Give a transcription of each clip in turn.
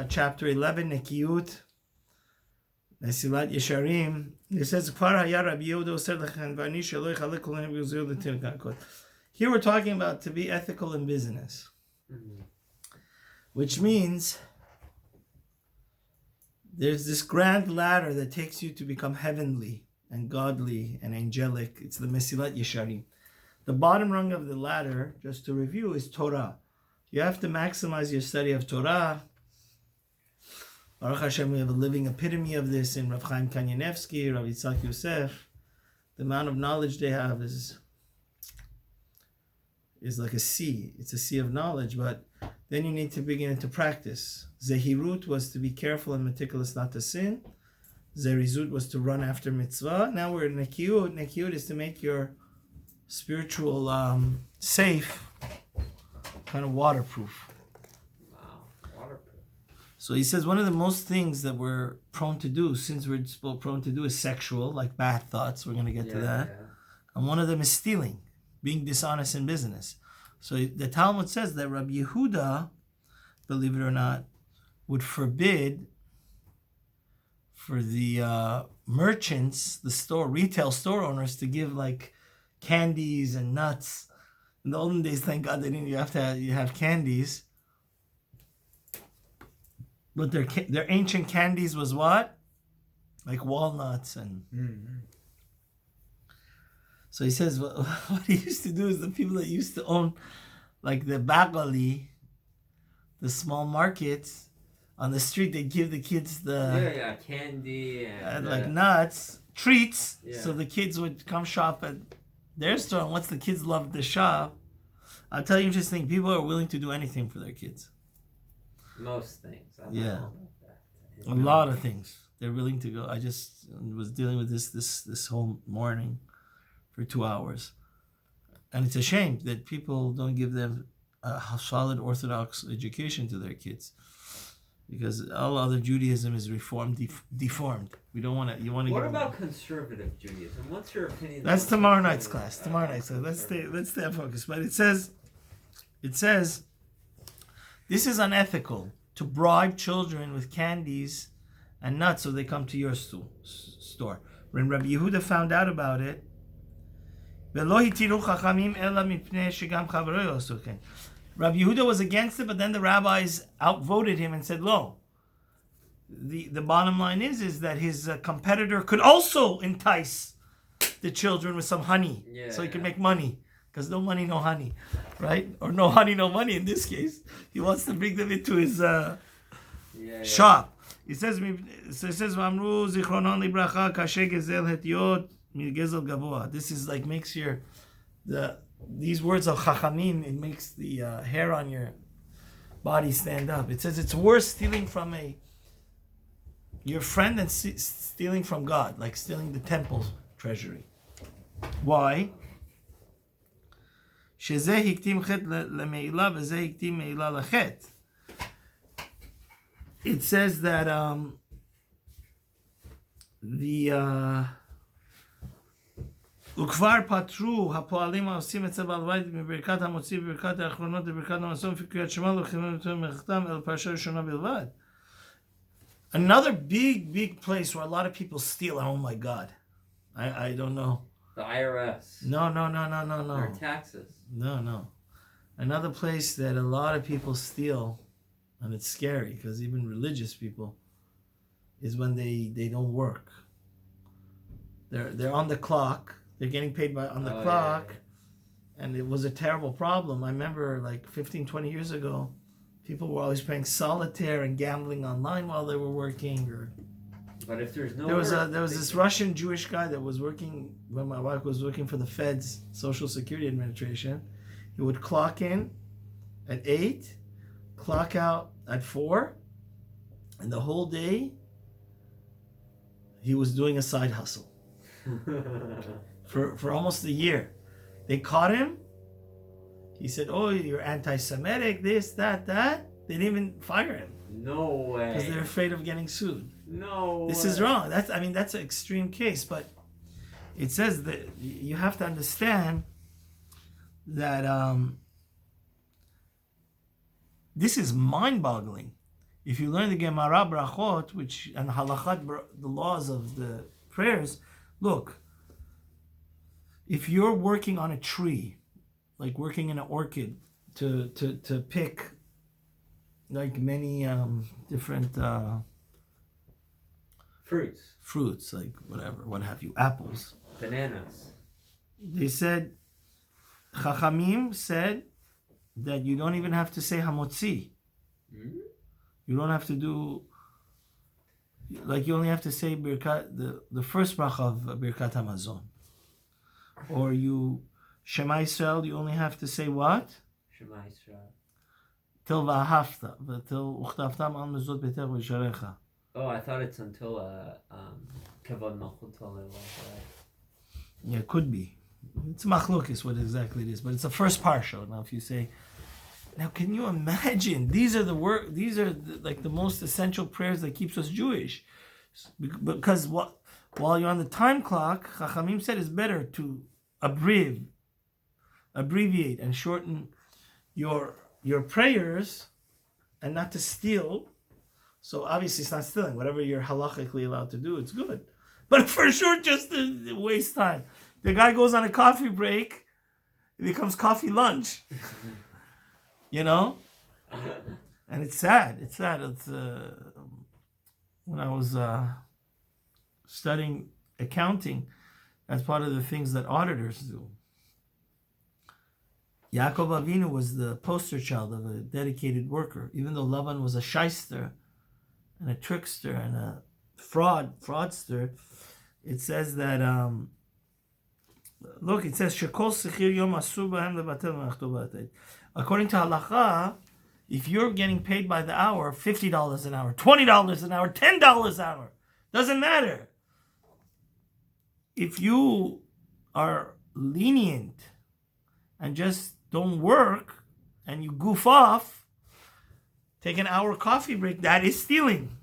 Chapter 11, NEKIOT, MESILAT YESHERIM. It says, here we're talking about to be ethical in business, which means there's this grand ladder that takes you to become heavenly and godly and angelic. It's the MESILAT YESHERIM. The bottom rung of the ladder, just to review, is Torah. You have to maximize your study of Torah. Baruch Hashem, we have a living epitome of this in Rav Chaim Kanievsky, Rav Yitzhak Yosef. The amount of knowledge they have is like a sea. It's a sea of knowledge, but then you need to begin into practice. Zehirut was to be careful and meticulous not to sin. Zerizut was to run after mitzvah. Now we're in Nekiot. Nekiot is to make your spiritual safe, kind of waterproof. So he says one of the most things that we're prone to do, since we're prone to do, is sexual, like bad thoughts. We're going to get to that. Yeah. And one of them is stealing, being dishonest in business. So the Talmud says that Rabbi Yehuda, believe it or not, would forbid for the merchants, the retail store owners, to give like candies and nuts. In the olden days, thank God, you have candies. But their ancient candies was what? Like walnuts and... Mm-hmm. So he says, what he used to do is the people that used to own like the bagali, the small markets on the street, they give the kids the... candy and like nuts, treats. Yeah. So the kids would come shop at their store. And once the kids loved the shop, I'll tell you interesting, people are willing to do anything for their kids. Most things. I don't know about that. A lot of things. They're willing to go. I just was dealing with this whole morning for 2 hours. And it's a shame that people don't give them a solid Orthodox education to their kids. Because all other Judaism is reformed, deformed. We don't want to... What about conservative Judaism? What's your opinion? That's tomorrow night's class. Let's stay focused. But it says... This is unethical, to bribe children with candies and nuts so they come to your store. When Rabbi Yehuda found out about it, Rabbi Yehuda was against it, but then the rabbis outvoted him and said, "Lo, the bottom line is that his competitor could also entice the children with some honey, so he could make money." Because no money, no honey, right? Or no honey, no money in this case. He wants to bring them into his shop. He says, "V'amru zichronon libracha kashe gezel hetiot migezel gavoa." This is like makes these words of chachamim, it makes the hair on your body stand up. It says it's worse stealing from your friend than stealing from God, like stealing the temple treasury. Why? It says that ukvar patru hapoalim ha'osim etzel ba'al bayit mibirkat hamotzi bibirkat ha'achronot bibirkat ha'masom fi kriyat shema l'chimon mechtam el parasha rishona bilvad. Another big place where a lot of people steal. Oh my God, I don't know. The IRS. No. Or taxes. No. Another place that a lot of people steal, and it's scary because even religious people, is when they don't work. They're on the clock. They're getting paid on the clock. Yeah. And it was a terrible problem. I remember like 15, 20 years ago, people were always playing solitaire and gambling online while they were working. But if there's no there was this Russian Jewish guy that was working when my wife was working for the Fed's Social Security Administration. He would clock in at 8, clock out at 4, and the whole day he was doing a side hustle for almost a year. They caught him. He said, "Oh, you're anti-Semitic, this, that." They didn't even fire him. No way. Because they're afraid of getting sued. No. This is wrong. That's an extreme case, but it says that you have to understand that this is mind-boggling. if you learn the Gemara Brachot, which and Halachat, the laws of the prayers, look, if you're working on a tree, like working in an orchid, to pick like many different fruits, like whatever, what have you, apples, bananas. They said, Chachamim said that you don't even have to say Hamotzi. Mm-hmm. You don't have to do, like you only have to say Birkat, the first bracha of Birkat Hamazon. Or you, Shema Yisrael, you only have to say what? Shema Yisrael. Till V'ahavta, till Uchtavtam al Mezot Beter V'Sharecha. Oh, I thought it's until Kavod Malchut Toleh. Yeah, it could be. It's machlokes what exactly it is, but it's the first parsha. Now, if you say, now can you imagine? These are like the most essential prayers that keeps us Jewish, because while you're on the time clock, Chachamim said it's better to abbreviate and shorten your prayers, and not to steal. So obviously it's not stealing. Whatever you're halachically allowed to do, it's good. But for sure, just to waste time. The guy goes on a coffee break, it becomes coffee lunch. You know? And it's sad. It's sad. It's, when I was studying accounting, that's part of the things that auditors do. Yaakov Avinu was the poster child of a dedicated worker. Even though Lavan was a shyster and a trickster and a fraudster, it says that look, it says Shekol Sechir Yom Asur Bahem Lebatel Melachto B'Atayit. According to halacha, if you're getting paid by the hour, $50 an hour, $20 an hour, $10 an hour, doesn't matter. If you are lenient and just don't work and you goof off, take an hour coffee break, that is stealing.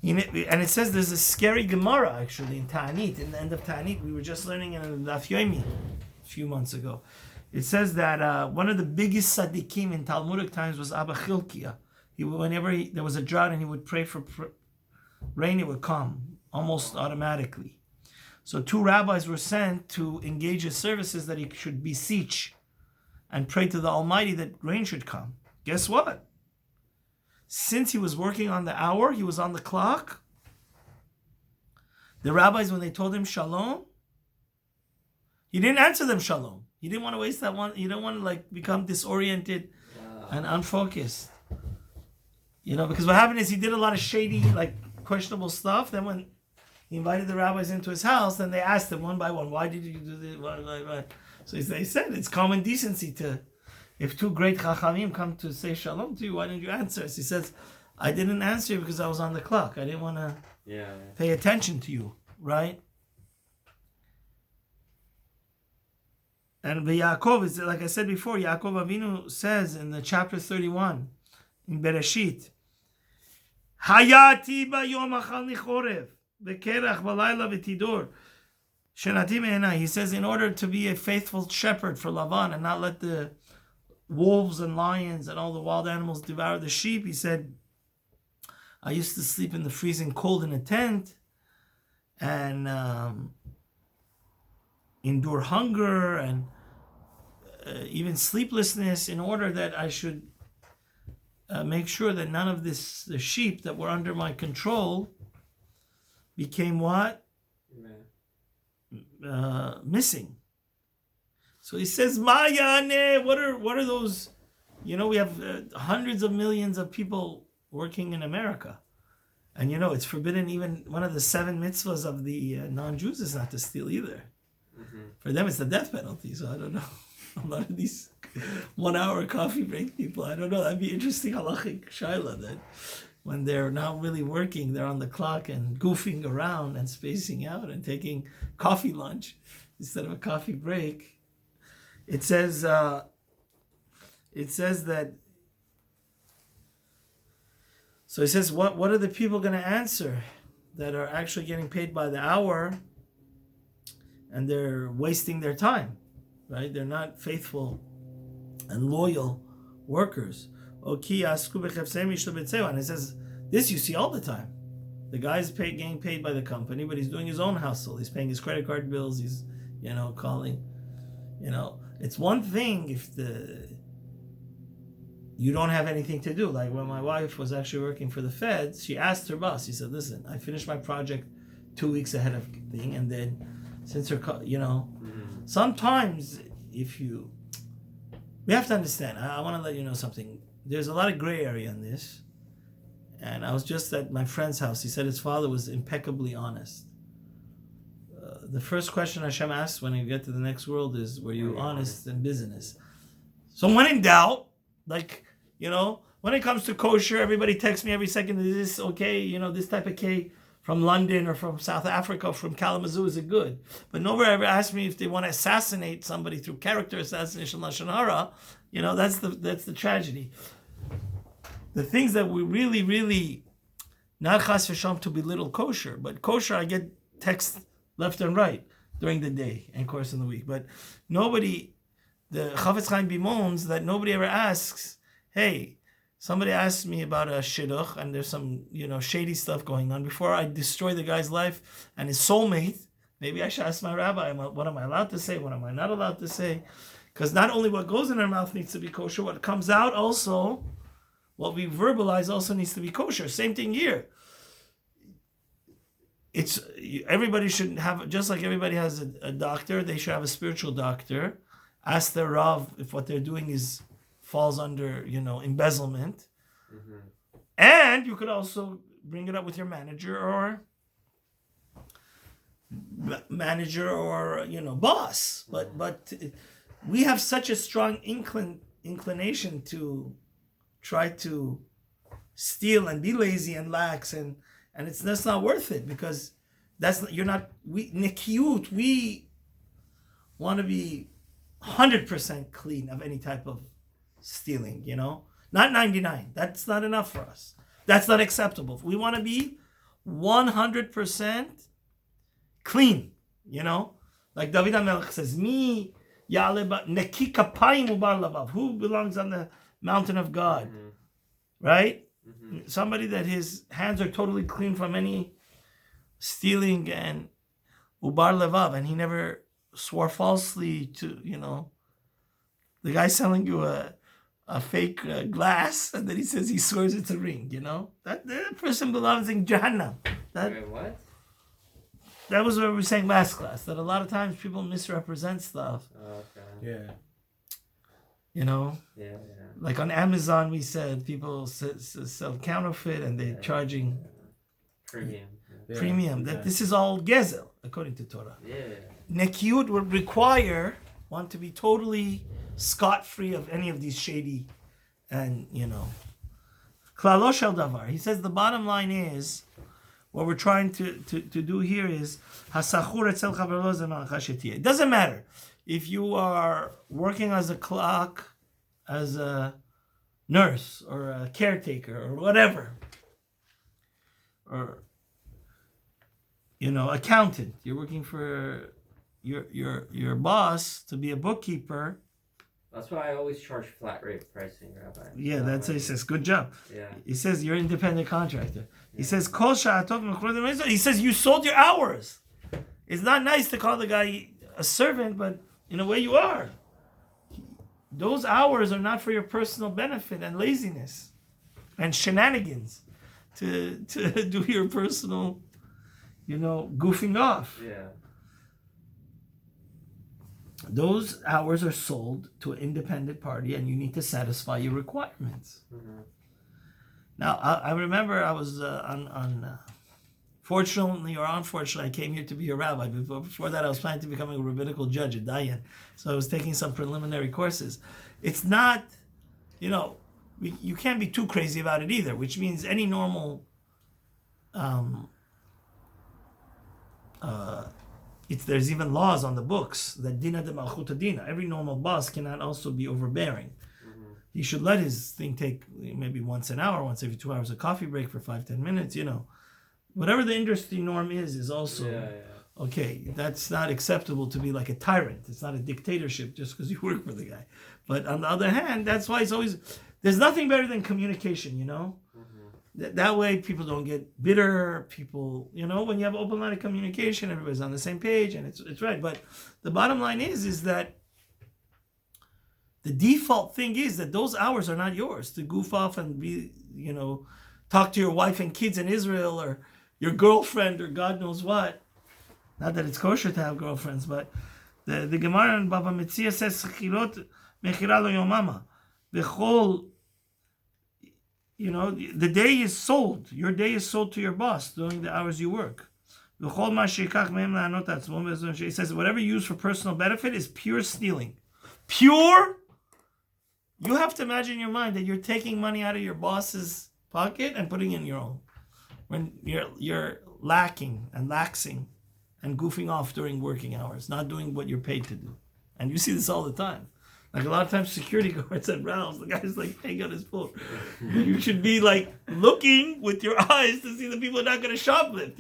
And it says there's a scary Gemara actually in Ta'anit. In the end of Ta'anit, we were just learning in Daf Yomi a few months ago. It says that one of the biggest tzaddikim in Talmudic times was Abba Chilkiah. Whenever there was a drought and he would pray for rain, it would come almost automatically. So 2 rabbis were sent to engage his services that he should beseech and pray to the Almighty that rain should come. Guess what? Since he was working on the hour, he was on the clock. The rabbis, when they told him shalom, he didn't answer them shalom. He didn't want to waste that one. He didn't want to become disoriented and unfocused. Because what happened is he did a lot of shady, questionable stuff. Then when he invited the rabbis into his house, then they asked him one by one, why did you do this? Why? So they said it's common decency to, if 2 great chachamim come to say shalom to you, why didn't you answer? So he says, I didn't answer you because I was on the clock. I didn't want to pay attention to you, right? And Yaakov, is like I said before, Yaakov Avinu says in the chapter 31 in Bereshit, Hayati bayom achal nichorev bekerach balayla v'tidor shenati me'enai. He says, in order to be a faithful shepherd for Lavan and not let the wolves and lions and all the wild animals devour the sheep, he said, I used to sleep in the freezing cold in a tent and endure hunger and even sleeplessness in order that I should make sure that none of the sheep that were under my control became what? Missing. So he says, Mayane, what are those? We have hundreds of millions of people working in America. And it's forbidden, even one of the 7 mitzvahs of the non-Jews is not to steal either. Mm-hmm. For them, it's the death penalty. So I don't know. A lot of these 1 hour coffee break people, I don't know. That'd be interesting halachic shaila that when they're not really working, they're on the clock and goofing around and spacing out and taking coffee lunch instead of a coffee break. It says that. So he says, what are the people going to answer that are actually getting paid by the hour and they're wasting their time, right? They're not faithful and loyal workers. And it says, this you see all the time. The guy's getting paid by the company, but he's doing his own hustle. He's paying his credit card bills. He's, calling. It's one thing if you don't have anything to do. Like when my wife was actually working for the Feds, she asked her boss. She said, "Listen, I finished my project 2 weeks ahead of thing, and then since her, sometimes we have to understand. I want to let you know something. There's a lot of gray area in this." And I was just at my friend's house. He said his father was impeccably honest. The first question Hashem asks when you get to the next world is, were you honest in business? So when in doubt, when it comes to kosher, everybody texts me every second, is this okay? This type of cake from London or from South Africa or from Kalamazoo, is it good? But nobody ever asked me if they want to assassinate somebody through character assassination, Lashon Hara. That's the tragedy. The things that we really, really, not chas v'shalom to belittle kosher, but kosher, I get texts left and right during the day and of course in the week. But the Chafetz Chaim bemoans that nobody ever asks, hey, somebody asked me about a shidduch and there's some, shady stuff going on. Before I destroy the guy's life and his soulmate, maybe I should ask my rabbi, what am I allowed to say? What am I not allowed to say? Because not only what goes in our mouth needs to be kosher, what comes out also, what we verbalize also needs to be kosher. Same thing here. Everybody should have, just like everybody has a doctor, they should have a spiritual doctor. Ask their Rav if what they're doing falls under, embezzlement. Mm-hmm. And you could also bring it up with your manager or boss. But we have such a strong inclination to try to steal and be lazy and lax and that's not worth it, because NEKIOT, we want to be 100% clean of any type of stealing, not 99. That's not enough for us. That's not acceptable. We want to be 100% clean, like David HaMelech says, Mi ya'ale neki kapayim ubar lavav, who belongs on the mountain of God, right? Mm-hmm. Somebody that his hands are totally clean from any stealing and ubar levav, and he never swore falsely to, the guy selling you a fake glass, and then he says he swears it's a ring, that person belongs in Jahannam. Wait, what? That was what we were saying last class, that a lot of times people misrepresent stuff. Oh, okay. Yeah. Yeah. Like on Amazon, we said people sell counterfeit and they're charging premium. That this is all gezel, according to Torah. Yeah. NEKIOT would require one to be totally scot-free of any of these shady and, klalo shel davar. He says the bottom line is, what we're trying to do here is, hasachur etzel chavero ze malacha shetiyeh. It doesn't matter if you are working as a clock, as a nurse or a caretaker or whatever, or accountant. You're working for your boss to be a bookkeeper. That's why I always charge flat rate pricing, Rabbi. Yeah, that's what he says. Good job. Yeah. He says you're an independent contractor. Yeah. He says kol sha'atov. He says you sold your hours. It's not nice to call the guy a servant, but in a way you are. Those hours are not for your personal benefit and laziness and shenanigans to do your personal, goofing off. Yeah. Those hours are sold to an independent party, and you need to satisfy your requirements. Mm-hmm. Now, I remember I was fortunately or unfortunately, I came here to be a rabbi. Before that, I was planning to become a rabbinical judge, a dayan. So I was taking some preliminary courses. It's not, you can't be too crazy about it either, which means any normal, there's even laws on the books that dina de malchuta dina. Every normal boss cannot also be overbearing. Mm-hmm. He should let his thing take maybe once an hour, once every 2 hours, a coffee break for 5-10 minutes, Whatever the industry norm is also okay. That's not acceptable to be like a tyrant. It's not a dictatorship just because you work for the guy. But on the other hand, that's why it's always There's nothing better than communication, That way people don't get bitter. People, when you have open line of communication, everybody's on the same page and it's right. But the bottom line is that the default thing is that those hours are not yours to goof off and be, talk to your wife and kids in Israel or your girlfriend or God knows what. Not that it's kosher to have girlfriends, but the Gemara in Baba Metzia says, Mechira lo yomama. The day is sold. Your day is sold to your boss during the hours you work. It says whatever you use for personal benefit is pure stealing. Pure? You have to imagine in your mind that you're taking money out of your boss's pocket and putting it in your own. When you're lacking and laxing and goofing off during working hours, not doing what you're paid to do. And you see this all the time. Like a lot of times security guards at Ralph's, the guy's like hanging on his phone. You should be like looking with your eyes to see the people are not going to shoplift,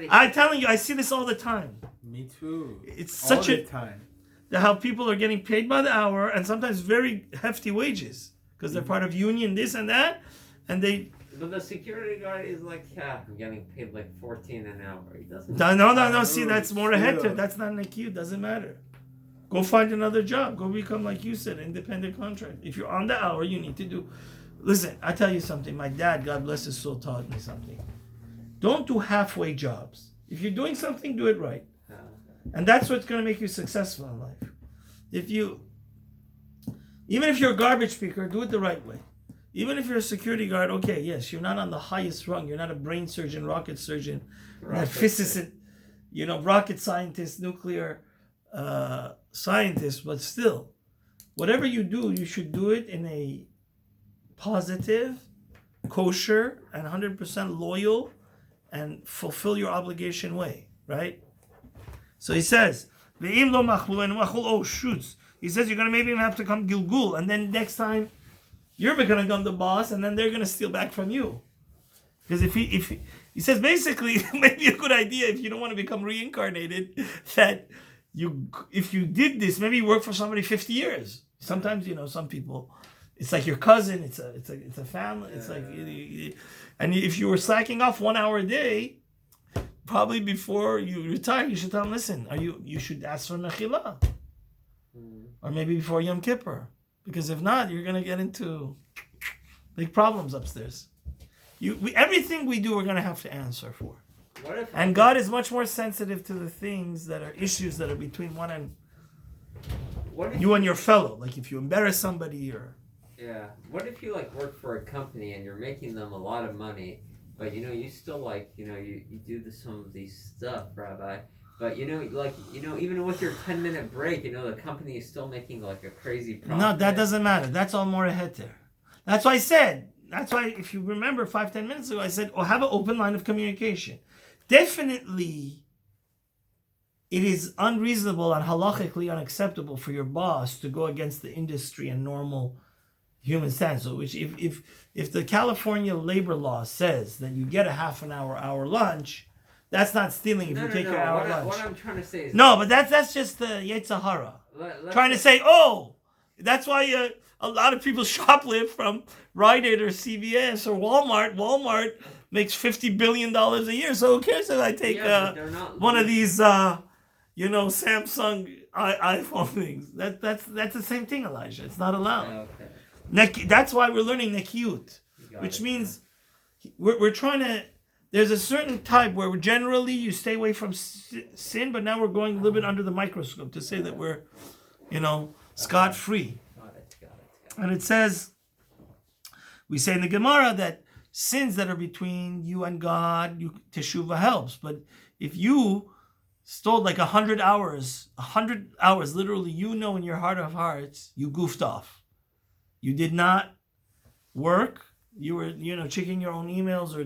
I'm telling you, I see this all the time. Me too. It's such a time. How people are getting paid by the hour and sometimes very hefty wages because they're part of union, this and that, and they. But the security guard is like, I'm getting paid like $14 an hour. He doesn't. No. See, that's more a heter. That's not NEKIOT. Doesn't matter. Go find another job. Go become, like you said, independent contract. If you're on the hour, you need to do. Listen, I tell you something. My dad, God bless his soul, taught me something. Don't do halfway jobs. If you're doing something, do it right. And that's what's going to make you successful in life. Even if you're a garbage picker, do it the right way. Even if you're a security guard, okay, yes, you're not on the highest rung. You're not a brain surgeon, rocket surgeon, physicist, rocket scientist, nuclear scientist, but still, whatever you do, you should do it in a positive, kosher, and 100% loyal, and fulfill your obligation way, right? So he says, shoots. He says you're going to maybe even have to come Gilgul, and then next time you're going to become the boss, and then they're going to steal back from you. Because if he says basically, maybe a good idea if you don't want to become reincarnated, that if you did this, maybe you work for somebody 50 years. Sometimes, some people, it's like your cousin, it's a family, it's like, and if you were slacking off 1 hour a day, probably before you retire, you should tell them, listen, you should ask for Mechila. Or maybe before Yom Kippur. Because if not, you're going to get into big problems upstairs. Everything we do, we're going to have to answer for. And God is much more sensitive to the things that are issues that are between you and your fellow. Like if you embarrass somebody or... Yeah. What if you work for a company and you're making them a lot of money, but you still you do some of these stuff, Rabbi, but even with your 10-minute break, the company is still making a crazy profit. No, that doesn't matter. That's all more a heter. That's why I said, if you remember 5-10 minutes ago, I said, have an open line of communication. Definitely, it is unreasonable and halachically unacceptable for your boss to go against the industry and normal human standards. So, which if the California labor law says that you get a half an hour lunch, that's not stealing if you take your hour lunch. What I'm trying to say is... No, but that's just the Yetzer Hara. Trying to say, that's why a lot of people shoplift from Rite Aid or CVS or Walmart. Walmart makes $50 billion a year, so who cares if I take one of these, Samsung iPhone things? That's the same thing, Elijah. It's not allowed. Okay. That's why we're learning NEKIOT, which means we're trying to. There's a certain type where generally you stay away from sin, but now we're going a little bit under the microscope to say that we're, scot-free. Got it. And it says, we say in the Gemara that sins that are between you and God, teshuvah helps. But if you stole 100 hours, literally, in your heart of hearts, you goofed off. You did not work. You were, checking your own emails or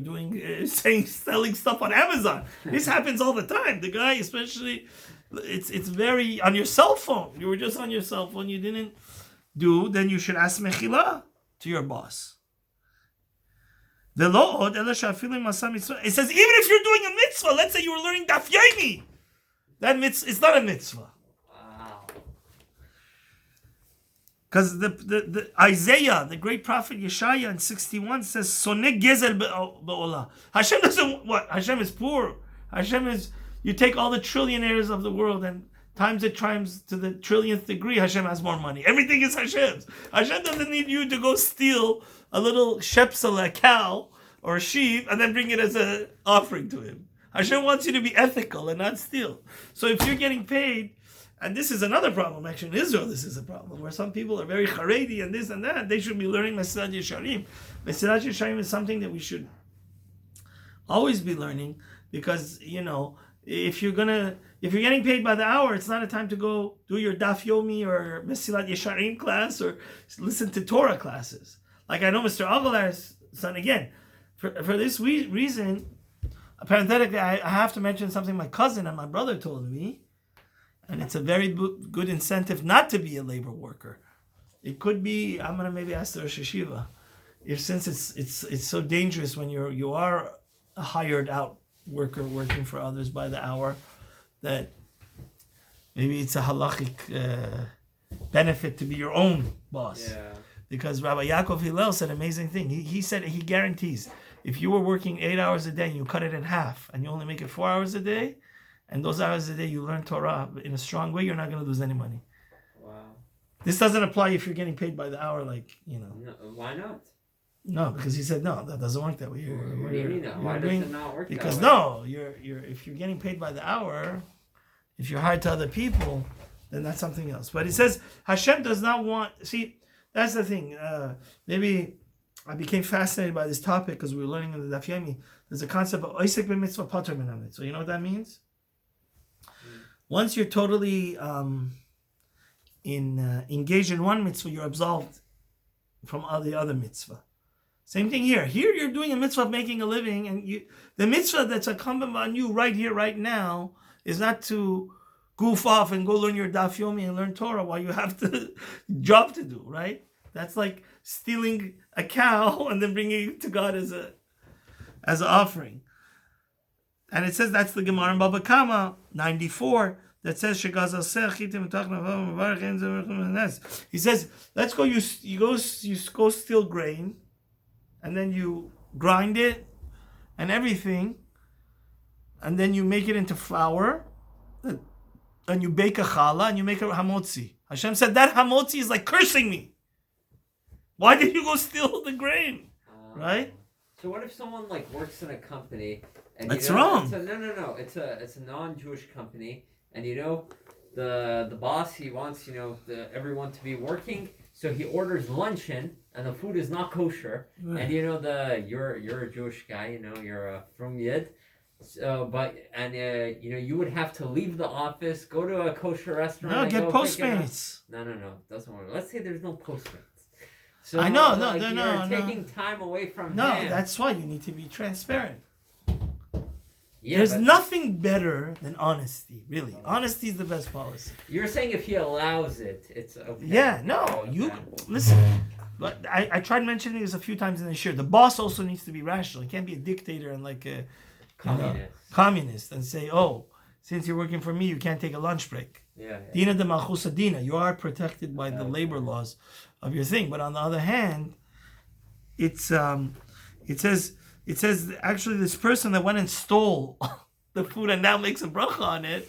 selling stuff on Amazon. This happens all the time. The guy, especially, it's very on your cell phone. You were just on your cell phone. You didn't do. Then you should ask mechila to your boss. It says even if you're doing a mitzvah, let's say you were learning daf yomi, that it's not a mitzvah. Because the Isaiah, the great prophet Yeshaya in 61 says, Soneg gezel be'olah. Hashem doesn't, what? Hashem is poor. Hashem is, you take all the trillionaires of the world and times it times to the trillionth degree, Hashem has more money. Everything is Hashem's. Hashem doesn't need you to go steal a little shepsel, a cow or a sheep, and then bring it as an offering to him. Hashem wants you to be ethical and not steal. So if you're getting paid, and this is another problem, actually in Israel this is a problem, where some people are very Haredi and this and that, they should be learning MESILAT YESHERIM. MESILAT YESHERIM is something that we should always be learning, because, you know, if you're getting paid by the hour, it's not a time to go do your Daf Yomi or MESILAT YESHERIM class or listen to Torah classes. Like I know Mr. Agalar's son, again, for this reason, parenthetically, I have to mention something my cousin and my brother told me, and it's a very good incentive not to be a labor worker. It could be, I'm gonna maybe ask the Rosh Hashiva, if since it's so dangerous when you are a hired out worker working for others by the hour, that maybe it's a halachic benefit to be your own boss. Yeah. Because Rabbi Yaakov Hillel said an amazing thing. He said he guarantees if you were working 8 hours a day and you cut it in half and you only make it 4 hours a day, and those hours a day you learn Torah in a strong way, you're not going to lose any money. Wow. This doesn't apply if you're getting paid by the hour, like, you know. No, why not? No, because he said no, that doesn't work that way. What do you mean? Why does it not work because that way? you're if you're getting paid by the hour, if you're hired to other people, then that's something else. But it says Hashem does not want. See, that's the thing. Maybe I became fascinated by this topic because we were learning in the Daf Yomi. There's a concept of Oisek b'mitzvah patur min hamitzvah. So you know what that means? Once you're totally engaged in one mitzvah, you're absolved from all the other mitzvah. Same thing here. Here you're doing a mitzvah of making a living, and the mitzvah that's incumbent on you right here, right now, is not to goof off and go learn your Daf Yomi and learn Torah while you have the job to do, right? That's like stealing a cow and then bringing it to God as an offering. And it says that's the Gemara in Baba Kama 94 that says he says, let's go. You go steal grain, and then you grind it and everything, and then you make it into flour, and you bake a challah, and you make a hamotzi. Hashem said that hamotzi is like cursing me. Why did you go steal the grain? Right? So what if someone like works in a company and that's wrong. It's a non-Jewish company, and the boss, he wants everyone to be working, so he orders luncheon and the food is not kosher, right. And you're a Jewish guy, you're from Yid. So, you would have to leave the office, go to a kosher restaurant. No, get Postmates. No, it doesn't work. Let's say there's no Postmates. So I know, you're taking time away from him. No, that's why you need to be transparent. Yeah, There's nothing better than honesty, really. Honesty is the best policy. You're saying if he allows it, it's okay. Yeah, no, you listen. But I tried mentioning this a few times in the year. The boss also needs to be rational. He can't be a dictator and like a communist and say, oh, since you're working for me, you can't take a lunch break. Dina de Malchusa Dina. You are protected by the labor laws of your thing. But on the other hand, it says actually this person that went and stole the food and now makes a bracha on it.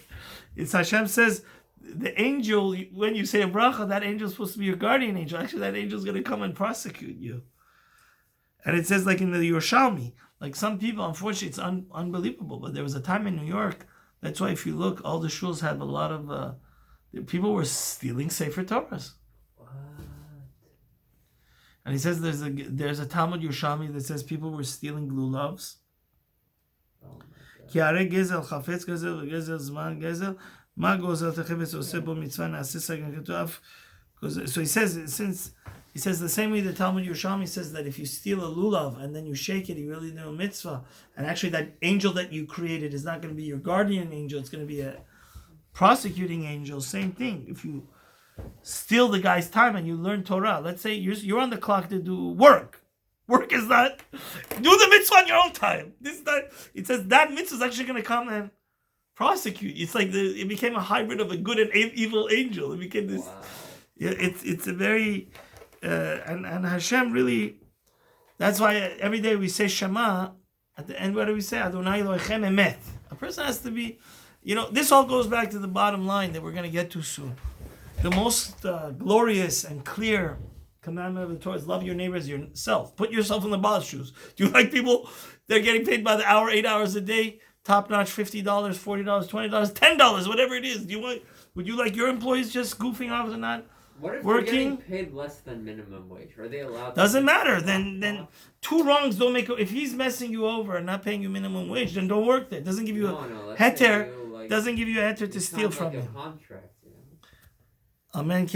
It's Hashem says the angel, when you say a bracha, that angel is supposed to be your guardian angel. Actually, that angel is going to come and prosecute you. And it says like in the Yerushalmi, like some people, unfortunately, it's unbelievable. But there was a time in New York. That's why if you look, all the shuls had a lot of people were stealing Sefer Torahs. What? And he says there's a Talmud Yerushalmi that says people were stealing lulav. Oh so he says the same way the Talmud Yerushalmi says that if you steal a lulav and then you shake it, you really do a mitzvah. And actually that angel that you created is not going to be your guardian angel, it's going to be a prosecuting angel. Same thing. If you steal the guy's time and you learn Torah, let's say you're on the clock to do work. Work is not, do the mitzvah on your own time. It says that mitzvah is actually going to come and prosecute. It's like it became a hybrid of a good and evil angel. It became this. Wow. It's a very and Hashem really. That's why every day we say Shema. At the end, what do we say? Adonai Elohechem Emet. A person has to be, this all goes back to the bottom line that we're going to get to soon. The most glorious and clear commandment of the Torah is love your neighbor as yourself. Put yourself in the boss shoes. Do you like people? They're getting paid by the hour, 8 hours a day, top notch, $50, $40, $20, $10, whatever it is. Would you like your employees just goofing off and not What if working? they're getting paid less than minimum wage? Are they allowed? Doesn't matter. Then two wrongs don't make. If he's messing you over and not paying you minimum wage, then don't work there. Doesn't give you a heter. Doesn't give you a heter to steal from him. Contract, Amen.